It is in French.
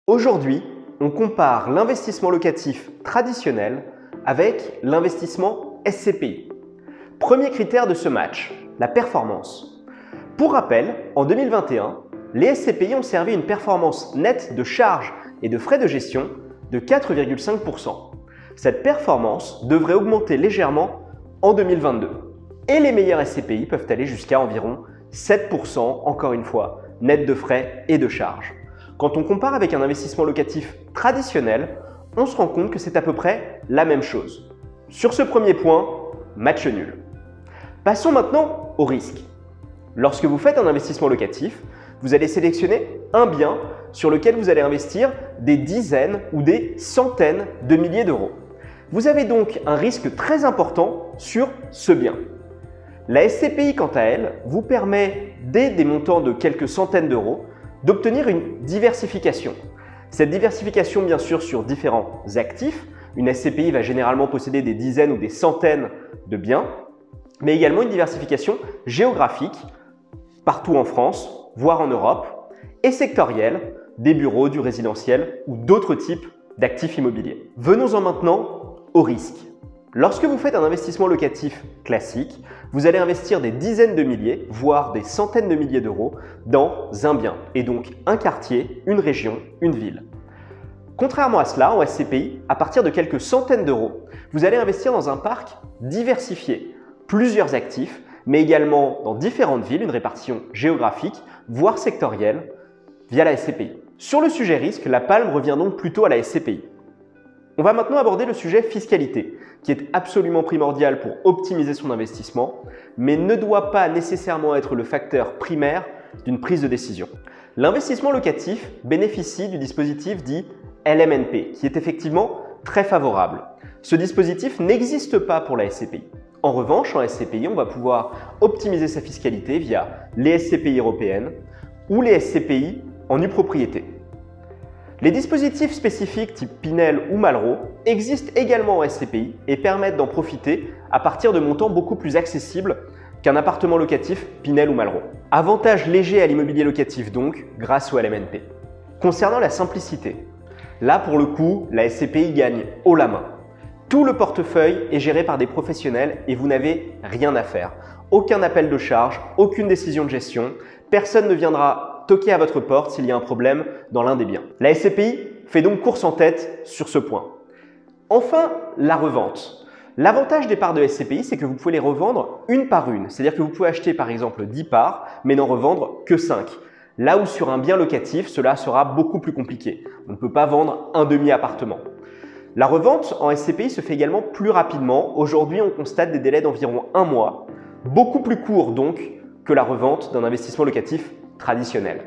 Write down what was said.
Aujourd'hui, on compare l'investissement locatif traditionnel avec l'investissement SCPI. Premier critère de ce match, la performance. Pour rappel, en 2021, les SCPI ont servi une performance nette de charges et de frais de gestion de 4,5%. Cette performance devrait augmenter légèrement en 2022. Et les meilleurs SCPI peuvent aller jusqu'à environ 7%, encore une fois, net de frais et de charges. Quand on compare avec un investissement locatif traditionnel, on se rend compte que c'est à peu près la même chose. Sur ce premier point, match nul. Passons maintenant au risque. Lorsque vous faites un investissement locatif, vous allez sélectionner un bien sur lequel vous allez investir des dizaines ou des centaines de milliers d'euros. Vous avez donc un risque très important sur ce bien. La SCPI, quant à elle, vous permet, dès des montants de quelques centaines d'euros, d'obtenir une diversification. Cette diversification, bien sûr, sur différents actifs. Une SCPI va généralement posséder des dizaines ou des centaines de biens, mais également une diversification géographique, partout en France, voire en Europe, et sectorielle, des bureaux, du résidentiel ou d'autres types d'actifs immobiliers. Venons-en maintenant au risque. Lorsque vous faites un investissement locatif classique, vous allez investir des dizaines de milliers, voire des centaines de milliers d'euros dans un bien, et donc un quartier, une région, une ville. Contrairement à cela, en SCPI, à partir de quelques centaines d'euros, vous allez investir dans un parc diversifié, plusieurs actifs, mais également dans différentes villes, une répartition géographique, voire sectorielle, via la SCPI. Sur le sujet risque, la palme revient donc plutôt à la SCPI. On va maintenant aborder le sujet fiscalité, qui est absolument primordial pour optimiser son investissement, mais ne doit pas nécessairement être le facteur primaire d'une prise de décision. L'investissement locatif bénéficie du dispositif dit LMNP, qui est effectivement très favorable. Ce dispositif n'existe pas pour la SCPI. En revanche, en SCPI, on va pouvoir optimiser sa fiscalité via les SCPI européennes ou les SCPI en nue propriété. Les dispositifs spécifiques type Pinel ou Malraux existent également en SCPI et permettent d'en profiter à partir de montants beaucoup plus accessibles qu'un appartement locatif Pinel ou Malraux. Avantage léger à l'immobilier locatif donc, grâce au LMNP. Concernant la simplicité, là pour le coup, la SCPI gagne haut la main. Tout le portefeuille est géré par des professionnels et vous n'avez rien à faire. Aucun appel de charge, aucune décision de gestion, personne ne viendra toquer à votre porte s'il y a un problème dans l'un des biens. La SCPI fait donc course en tête sur ce point. Enfin, la revente. L'avantage des parts de SCPI, c'est que vous pouvez les revendre une par une. C'est-à-dire que vous pouvez acheter par exemple 10 parts, mais n'en revendre que 5. Là où sur un bien locatif, cela sera beaucoup plus compliqué. On ne peut pas vendre un demi-appartement. La revente en SCPI se fait également plus rapidement. Aujourd'hui, on constate des délais d'environ 1 mois, beaucoup plus courts donc que la revente d'un investissement locatif traditionnel.